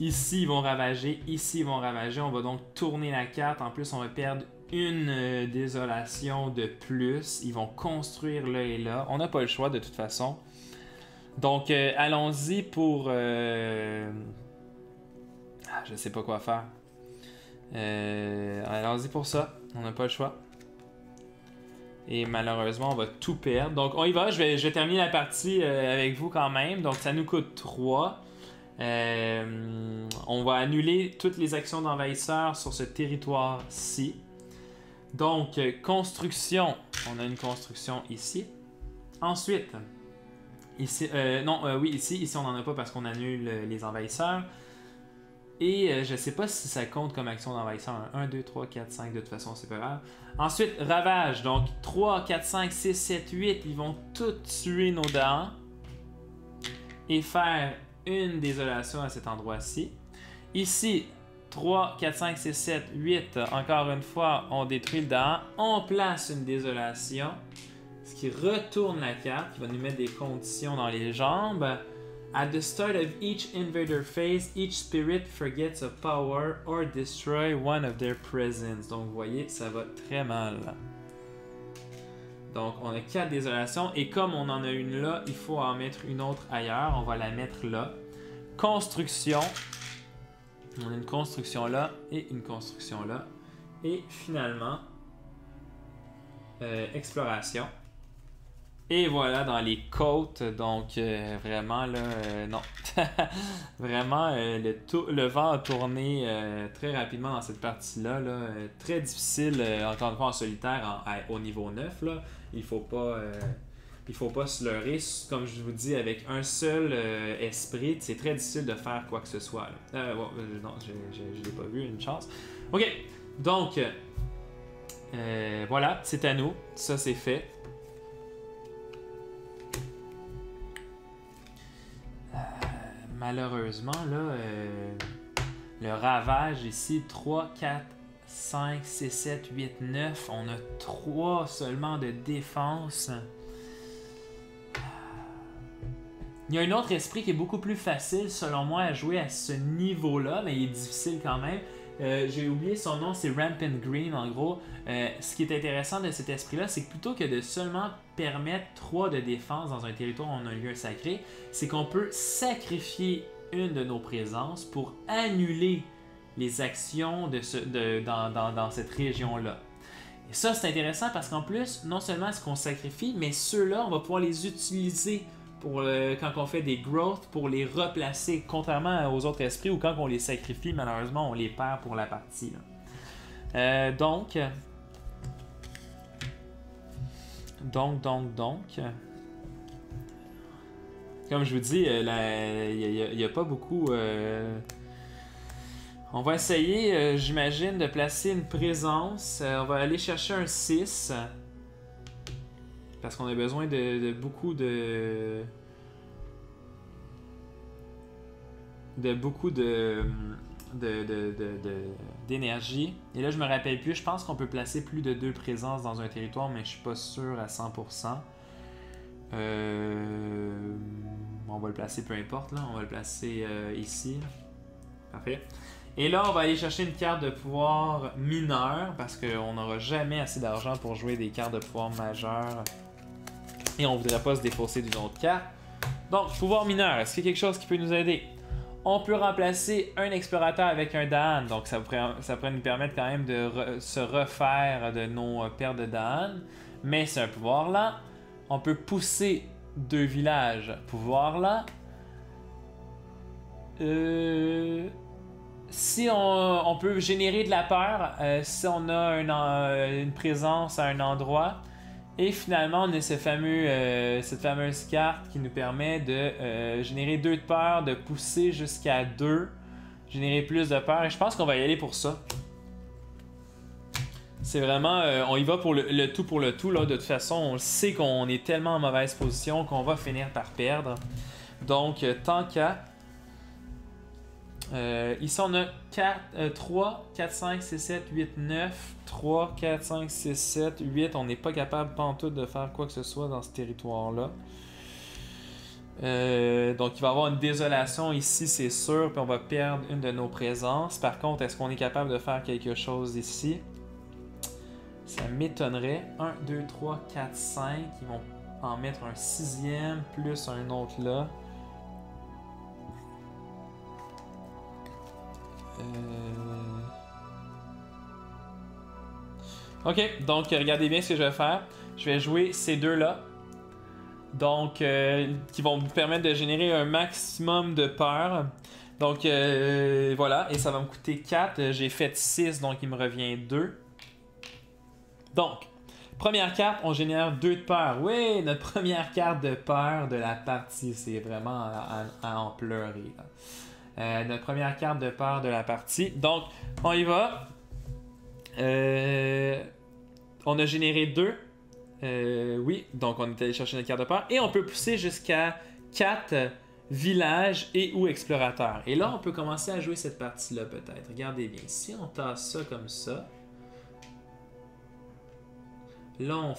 Ici, ils vont ravager. Ici, ils vont ravager. On va donc tourner la carte. En plus, on va perdre une désolation de plus. Ils vont construire là et là. On n'a pas le choix de toute façon. Donc, allons-y pour... je sais pas quoi faire. Allons-y pour ça. On n'a pas le choix. Et malheureusement, on va tout perdre. Donc, on y va. Je vais terminer la partie avec vous quand même. Donc, ça nous coûte 3. On va annuler toutes les actions d'envahisseurs sur ce territoire-ci. Donc, construction. On a une construction ici. Ensuite, ici, ici on n'en a pas parce qu'on annule les envahisseurs. Et je sais pas si ça compte comme action d'envahisseur. 1, 2, 3, 4, 5, de toute façon, c'est pas grave. Ensuite, ravage. Donc, 3, 4, 5, 6, 7, 8, ils vont tous tuer nos dents. Et faire une désolation à cet endroit-ci. Ici, 3, 4, 5, 6, 7, 8. Encore une fois, on détruit le dent. On place une désolation. Ce qui retourne la carte, qui va nous mettre des conditions dans les jambes. At the start of each invader phase, each spirit forgets a power or destroy one of their presence. Donc, vous voyez, ça va très mal. Donc, on a 4 désolations. Et comme on en a une là, il faut en mettre une autre ailleurs. On va la mettre là. Construction. On a une construction là et une construction là. Et finalement, exploration. Et voilà dans les côtes, donc vraiment là, non. Vraiment, le vent a tourné très rapidement dans cette partie-là. Là, très difficile, encore une fois en solitaire, au niveau 9. Là. Il faut pas se leurrer. Comme je vous dis, avec un seul esprit, c'est très difficile de faire quoi que ce soit. Non, je l'ai pas vu, une chance. Ok, donc, voilà, c'est à nous. Ça, c'est fait. Malheureusement, là, le ravage ici, 3, 4, 5, 6, 7, 8, 9. On a 3 seulement de défense. Il y a un autre esprit qui est beaucoup plus facile, selon moi, à jouer à ce niveau-là, mais il est difficile quand même. J'ai oublié son nom, c'est Rampant Green en gros. Ce qui est intéressant de cet esprit-là, c'est que plutôt que de seulement permettre 3 de défense dans un territoire où on a un lieu sacré, c'est qu'on peut sacrifier une de nos présences pour annuler les actions dans cette région-là. Et ça, c'est intéressant parce qu'en plus, non seulement est-ce qu'on sacrifie, mais ceux-là, on va pouvoir les utiliser pour quand on fait des growths pour les replacer, contrairement aux autres esprits où quand on les sacrifie, malheureusement, on les perd pour la partie. Donc, comme je vous dis, il n'y a pas beaucoup... On va essayer, j'imagine, de placer une présence. On va aller chercher un 6. Parce qu'on a besoin de beaucoup d'énergie. Et là, je me rappelle plus. Je pense qu'on peut placer plus de 2 présences dans un territoire, mais je suis pas sûr à 100%. On va le placer peu importe. Là. On va le placer ici. Parfait. Et là, on va aller chercher une carte de pouvoir mineur parce qu'on n'aura jamais assez d'argent pour jouer des cartes de pouvoir majeures. Et on ne voudrait pas se défausser d'une autre carte. Donc, pouvoir mineur, est-ce qu'il y a quelque chose qui peut nous aider? On peut remplacer un explorateur avec un Daan. Donc, ça pourrait nous permettre quand même de se refaire de nos pertes de Daan. Mais c'est un pouvoir là. On peut pousser 2 villages. Pouvoir là. Si on peut générer de la peur, si on a une présence à un endroit. Et finalement, on a cette fameuse carte qui nous permet de générer 2 de peur, de pousser jusqu'à 2, générer plus de peur. Et je pense qu'on va y aller pour ça. C'est vraiment, on y va pour le tout pour le tout. Là. De toute façon, on sait qu'on est tellement en mauvaise position qu'on va finir par perdre. Donc, tant qu'à... ici, on a 3, 4, 5, 6, 7, 8, 9. 3, 4, 5, 6, 7, 8. On n'est pas capable pantoute de faire quoi que ce soit dans ce territoire-là. Donc, il va y avoir une désolation ici, c'est sûr. Puis on va perdre une de nos présences. Par contre, est-ce qu'on est capable de faire quelque chose ici? Ça m'étonnerait. 1, 2, 3, 4, 5. Ils vont en mettre un 6e plus un autre là. Ok, donc regardez bien ce que je vais faire. Je vais jouer ces deux-là. Donc, qui vont vous permettre de générer un maximum de peur. Donc, voilà. Et ça va me coûter 4. J'ai fait 6, donc il me revient 2. Donc, première carte, on génère 2 de peur. Oui, notre première carte de peur de la partie. C'est vraiment à en pleurer. Notre première carte de peur de la partie. Donc, on y va. On a généré 2. Oui, donc on est allé chercher notre carte de peur. Et on peut pousser jusqu'à 4 villages et ou explorateurs. Et là, on peut commencer à jouer cette partie-là peut-être. Regardez bien. Si on tasse ça comme ça, là,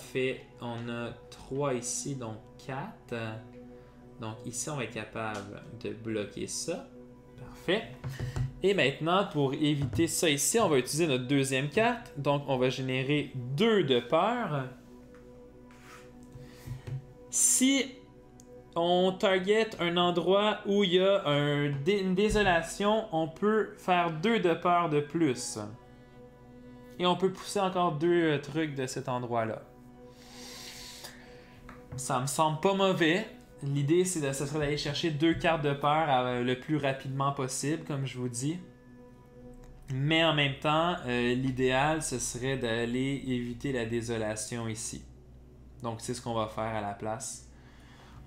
on a 3 ici, donc 4. Donc ici, on va être capable de bloquer ça. Parfait. Et maintenant, pour éviter ça ici, on va utiliser notre deuxième carte. Donc, on va générer 2 de peur. Si on target un endroit où il y a une désolation, on peut faire 2 de peur de plus. Et on peut pousser encore 2 trucs de cet endroit-là. Ça me semble pas mauvais. L'idée, ce serait d'aller chercher 2 cartes de peur le plus rapidement possible, comme je vous dis. Mais en même temps, l'idéal, ce serait d'aller éviter la désolation ici. Donc, c'est ce qu'on va faire à la place.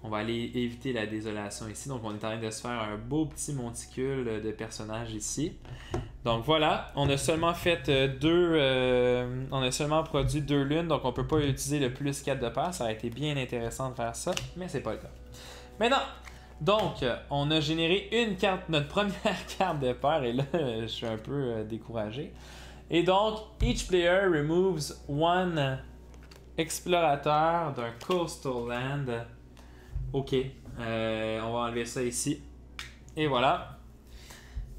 On va aller éviter la désolation ici. Donc, on est en train de se faire un beau petit monticule de personnages ici. Donc, voilà. On a seulement fait on a seulement produit 2 lunes. Donc, on ne peut pas utiliser le plus 4 de peur. Ça aurait été bien intéressant de faire ça, mais c'est pas le cas. Maintenant, donc, on a généré notre première carte de peur. Et là, je suis un peu découragé. Et donc, each player removes 1 explorateur d'un coastal land. Ok, on va enlever ça ici. Et voilà.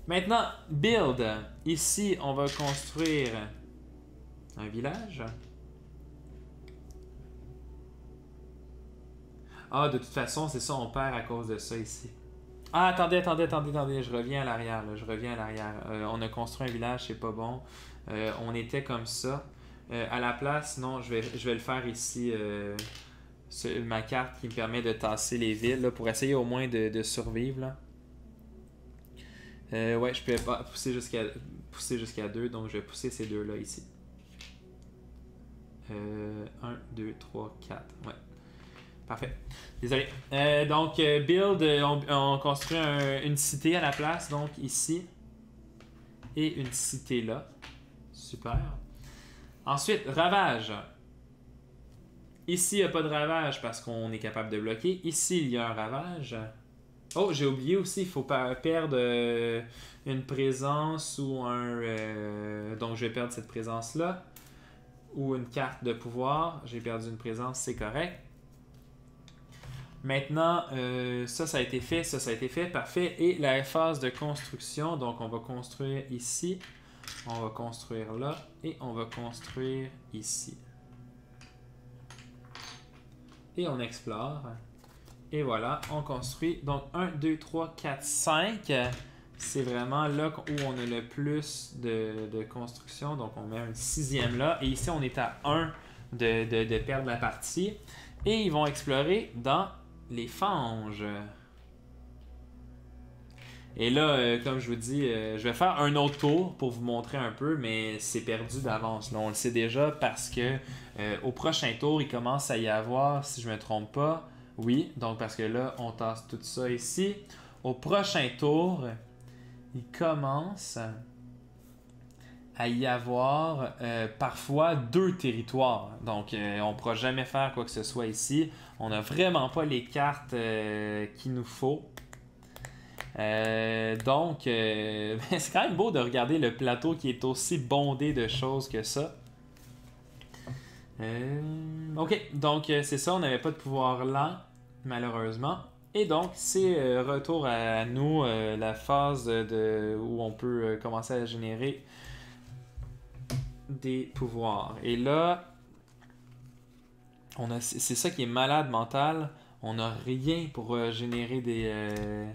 Maintenant, build. Ici, on va construire un village. Ah, de toute façon, c'est ça, on perd à cause de ça ici. Ah, attendez, je reviens à l'arrière. On a construit un village, c'est pas bon. On était comme ça. À la place, non, je vais le faire ici. Ma carte qui me permet de tasser les villes là, pour essayer au moins de survivre. Là. Ouais, je peux pas pousser jusqu'à 2, donc je vais pousser ces 2-là ici. 1, 2, 3, 4. Ouais. Parfait. Désolé. Donc, build, on construit une cité à la place, donc ici. Et une cité là. Super. Ensuite, ravage. Ici, il n'y a pas de ravage parce qu'on est capable de bloquer. Ici, il y a un ravage. Oh, j'ai oublié aussi, il faut pas perdre une présence ou un... donc, je vais perdre cette présence-là. Ou une carte de pouvoir. J'ai perdu une présence, c'est correct. Maintenant, ça a été fait, ça a été fait, parfait. Et la phase de construction, donc on va construire ici, on va construire là, et on va construire ici. Et on explore. Et voilà, on construit. Donc 1, 2, 3, 4, 5. C'est vraiment là où on a le plus de construction. Donc on met un 6e là. Et ici, on est à 1 de perdre la partie. Et ils vont explorer dans les fanges. Et là, comme je vous dis, je vais faire un autre tour pour vous montrer un peu, mais c'est perdu d'avance. Là, on le sait déjà parce que au prochain tour, il commence à y avoir, si je ne me trompe pas, oui, donc parce que là, on tasse tout ça ici. Au prochain tour, il commence à y avoir parfois 2 territoires. Donc, on ne pourra jamais faire quoi que ce soit ici. On n'a vraiment pas les cartes qu'il nous faut. Donc, c'est quand même beau de regarder le plateau qui est aussi bondé de choses que ça. Ok, donc c'est ça, on n'avait pas de pouvoir lent, malheureusement. Et donc, c'est retour à nous, la phase où on peut commencer à générer des pouvoirs. Et là, c'est ça qui est malade mental. On n'a rien pour générer des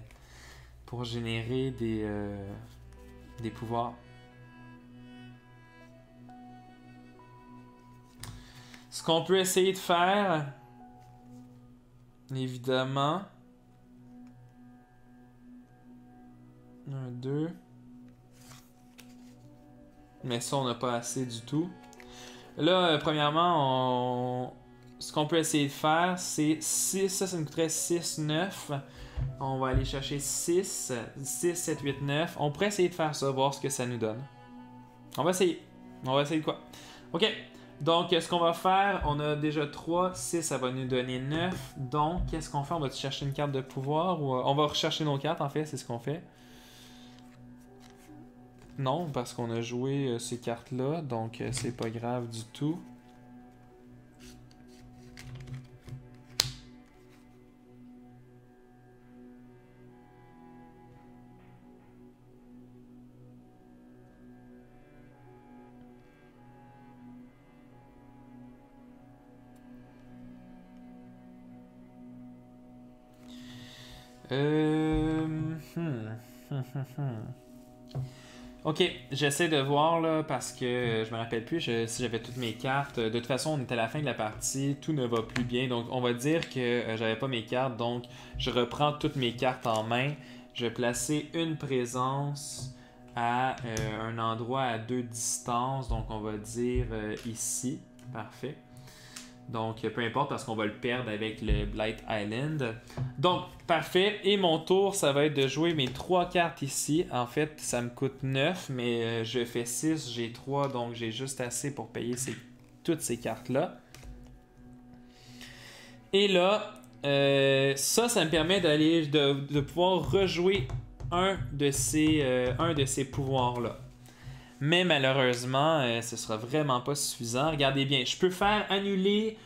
pouvoirs. Ce qu'on peut essayer de faire, évidemment, 1, 2. Mais ça, on n'a pas assez du tout. Là, premièrement, ce qu'on peut essayer de faire, c'est 6. Ça nous coûterait 6, 9. On va aller chercher 6, 7, 8, 9. On pourrait essayer de faire ça, voir ce que ça nous donne. On va essayer. On va essayer de quoi? Ok. Donc, ce qu'on va faire, on a déjà 3, 6, ça va nous donner 9. Donc, qu'est-ce qu'on fait? On va chercher une carte de pouvoir ou on va rechercher nos cartes, en fait, c'est ce qu'on fait. Non, parce qu'on a joué ces cartes-là, donc c'est pas grave du tout. Ok, j'essaie de voir là parce que je me rappelle plus si j'avais toutes mes cartes. De toute façon, on est à la fin de la partie, tout ne va plus bien. Donc, on va dire que j'avais pas mes cartes. Donc, je reprends toutes mes cartes en main. Je vais placer une présence à un endroit à 2 distances. Donc, on va dire ici. Parfait. Donc, peu importe parce qu'on va le perdre avec le Blight Island. Donc, parfait. Et mon tour, ça va être de jouer mes 3 cartes ici. En fait, ça me coûte 9, mais je fais 6, j'ai 3, donc j'ai juste assez pour payer toutes ces cartes-là. Et là, ça me permet de pouvoir rejouer un de ces pouvoirs-là. Mais malheureusement, ce sera vraiment pas suffisant. Regardez bien, je peux faire annuler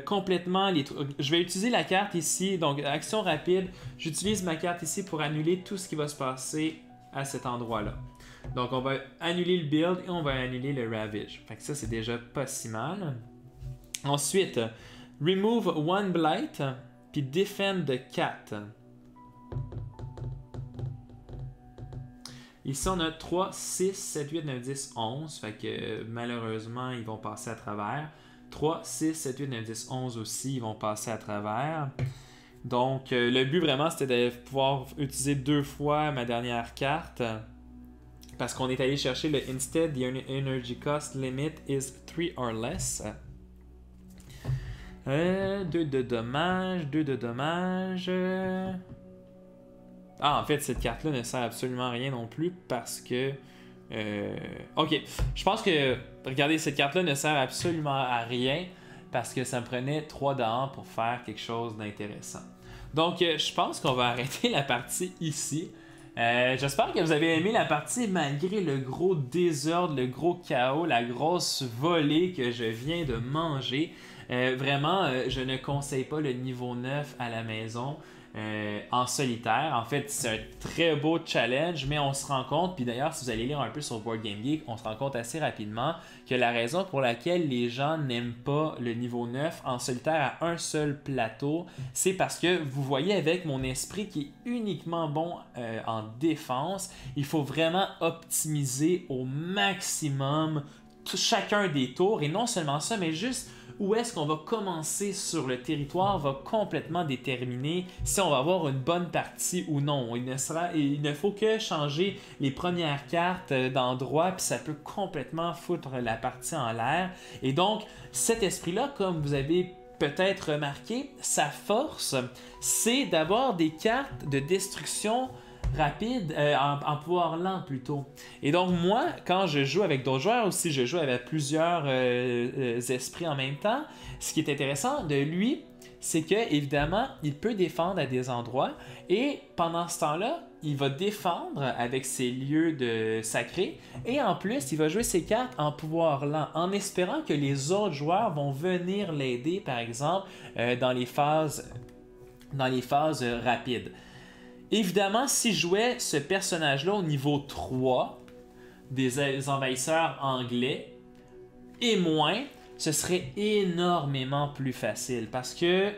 complètement les trucs. Je vais utiliser la carte ici, donc action rapide. J'utilise ma carte ici pour annuler tout ce qui va se passer à cet endroit-là. Donc on va annuler le build et on va annuler le ravage. Fait que ça, c'est déjà pas si mal. Ensuite, remove one blight, puis defend the cat. Ici, on a 3, 6, 7, 8, 9, 10, 11. Fait que malheureusement, ils vont passer à travers. 3, 6, 7, 8, 9, 10, 11 aussi, ils vont passer à travers. Donc, le but vraiment, c'était de pouvoir utiliser 2 fois ma dernière carte. Parce qu'on est allé chercher le Instead, the energy cost limit is 3 or less. 2 de dommages, 2 de dommages. Ah, en fait, cette carte-là ne sert absolument à rien non plus parce que... ok, je pense que, regardez, cette carte-là ne sert absolument à rien parce que ça me prenait 3 dents pour faire quelque chose d'intéressant. Donc, je pense qu'on va arrêter la partie ici. J'espère que vous avez aimé la partie malgré le gros désordre, le gros chaos, la grosse volée que je viens de manger. Vraiment, je ne conseille pas le niveau 9 à la maison. En solitaire. En fait, c'est un très beau challenge, mais on se rend compte, puis d'ailleurs, si vous allez lire un peu sur Board Game Geek, on se rend compte assez rapidement que la raison pour laquelle les gens n'aiment pas le niveau 9 en solitaire à un seul plateau, c'est parce que vous voyez avec mon esprit qui est uniquement bon en défense, il faut vraiment optimiser au maximum chacun des tours, et non seulement ça, mais juste où est-ce qu'on va commencer sur le territoire va complètement déterminer si on va avoir une bonne partie ou non. Il ne faut que changer les premières cartes d'endroit, puis ça peut complètement foutre la partie en l'air. Et donc, cet esprit-là, comme vous avez peut-être remarqué, sa force, c'est d'avoir des cartes de destruction rapide, en pouvoir lent plutôt. Et donc moi, quand je joue avec d'autres joueurs, ou si je joue avec plusieurs esprits en même temps, ce qui est intéressant de lui, c'est que évidemment, il peut défendre à des endroits, et pendant ce temps-là, il va défendre avec ses lieux de sacrés, et en plus, il va jouer ses cartes en pouvoir lent, en espérant que les autres joueurs vont venir l'aider, par exemple, dans les phases rapides. Évidemment, si je jouais ce personnage-là au niveau 3 des envahisseurs anglais et moins, ce serait énormément plus facile parce que,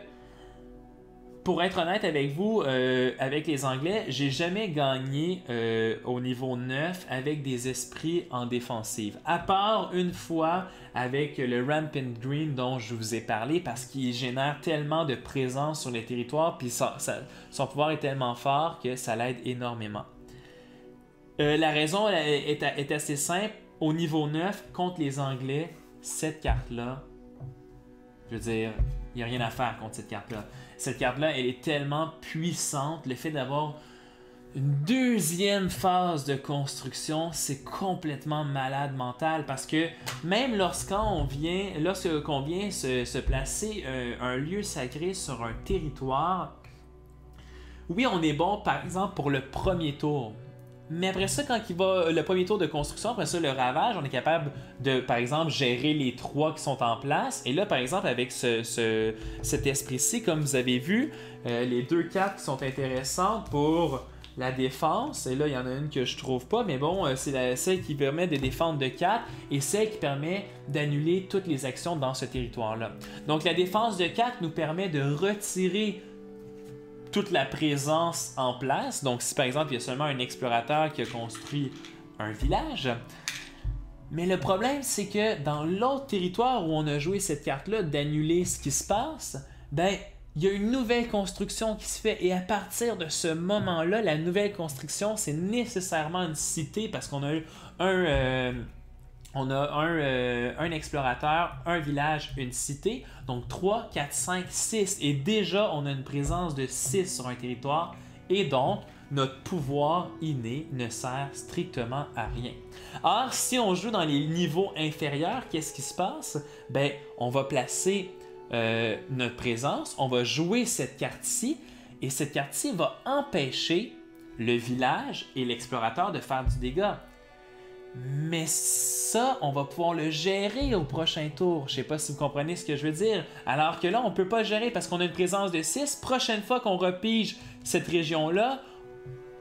pour être honnête avec vous, avec les Anglais, j'ai jamais gagné au niveau 9 avec des esprits en défensive. À part une fois avec le Rampant Green dont je vous ai parlé parce qu'il génère tellement de présence sur le territoire puis son pouvoir est tellement fort que ça l'aide énormément. La raison est assez simple. Au niveau 9, contre les Anglais, cette carte-là, je veux dire, il n'y a rien à faire contre cette carte-là. Cette carte-là, elle est tellement puissante. Le fait d'avoir une deuxième phase de construction, c'est complètement malade mental parce que même lorsqu'on vient se placer un lieu sacré sur un territoire, oui, on est bon, par exemple, pour le premier tour. Mais après ça, quand il va le premier tour de construction, après ça, le ravage, on est capable de, par exemple, gérer les 3 qui sont en place. Et là, par exemple, avec cet esprit-ci, comme vous avez vu, les 2 cartes qui sont intéressantes pour la défense. Et là, il y en a une que je trouve pas, mais bon, c'est celle qui permet de défendre de 4 et celle qui permet d'annuler toutes les actions dans ce territoire-là. Donc, la défense de 4 nous permet de retirer toute la présence en place. Donc, si par exemple, il y a seulement un explorateur qui a construit un village. Mais le problème, c'est que dans l'autre territoire où on a joué cette carte-là, d'annuler ce qui se passe, ben, il y a une nouvelle construction qui se fait. Et à partir de ce moment-là, la nouvelle construction, c'est nécessairement une cité parce qu'on a eu un explorateur, un village, une cité. Donc 3, 4, 5, 6. Et déjà, on a une présence de 6 sur un territoire. Et donc, notre pouvoir inné ne sert strictement à rien. Or, si on joue dans les niveaux inférieurs, qu'est-ce qui se passe? Ben, on va placer notre présence, on va jouer cette carte-ci. Et cette carte-ci va empêcher le village et l'explorateur de faire du dégât. Mais ça, on va pouvoir le gérer au prochain tour. Je sais pas si vous comprenez ce que je veux dire. Alors que là, on peut pas gérer parce qu'on a une présence de 6. Prochaine fois qu'on repige cette région-là,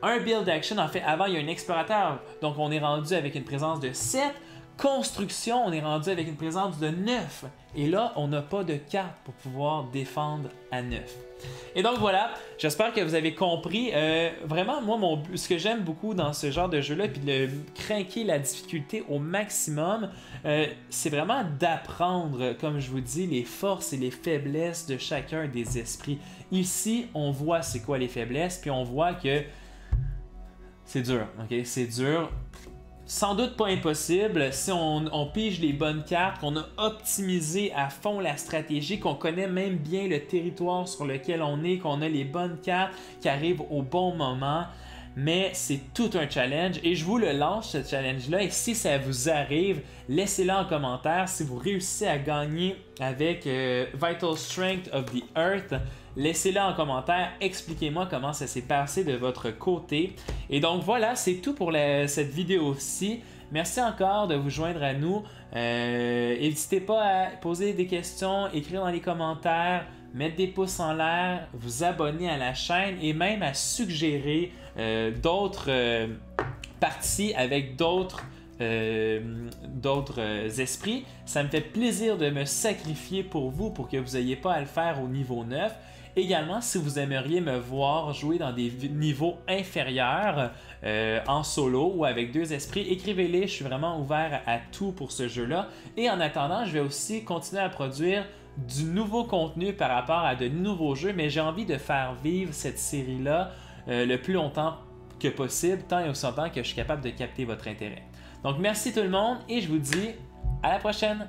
un build action, en fait, avant, il y a un explorateur. Donc, on est rendu avec une présence de 7. Construction, on est rendu avec une présence de 9. Et là, on n'a pas de carte pour pouvoir défendre à 9. Et donc voilà, j'espère que vous avez compris. Vraiment, moi, ce que j'aime beaucoup dans ce genre de jeu-là, puis de craquer la difficulté au maximum, c'est vraiment d'apprendre, comme je vous dis, les forces et les faiblesses de chacun des esprits. Ici, on voit c'est quoi les faiblesses, puis on voit que c'est dur, ok? C'est dur. Sans doute pas impossible si on pige les bonnes cartes, qu'on a optimisé à fond la stratégie, qu'on connaît même bien le territoire sur lequel on est, qu'on a les bonnes cartes qui arrivent au bon moment. mais c'est tout un challenge et je vous le lance ce challenge-là et si ça vous arrive, laissez-le en commentaire. Si vous réussissez à gagner avec Vital Strength of the Earth, laissez-le en commentaire, expliquez-moi comment ça s'est passé de votre côté. Et donc voilà, c'est tout pour cette vidéo-ci. Merci encore de vous joindre à nous. N'hésitez pas à poser des questions, écrire dans les commentaires, mettre des pouces en l'air, vous abonner à la chaîne et même à suggérer d'autres parties avec d'autres esprits. Ça me fait plaisir de me sacrifier pour vous pour que vous n'ayez pas à le faire au niveau 9. Également, si vous aimeriez me voir jouer dans des niveaux inférieurs en solo ou avec 2 esprits, écrivez-les, je suis vraiment ouvert à tout pour ce jeu-là. Et en attendant, je vais aussi continuer à produire du nouveau contenu par rapport à de nouveaux jeux, mais j'ai envie de faire vivre cette série-là le plus longtemps que possible, tant et aussi longtemps que je suis capable de capter votre intérêt. Donc merci tout le monde et je vous dis à la prochaine!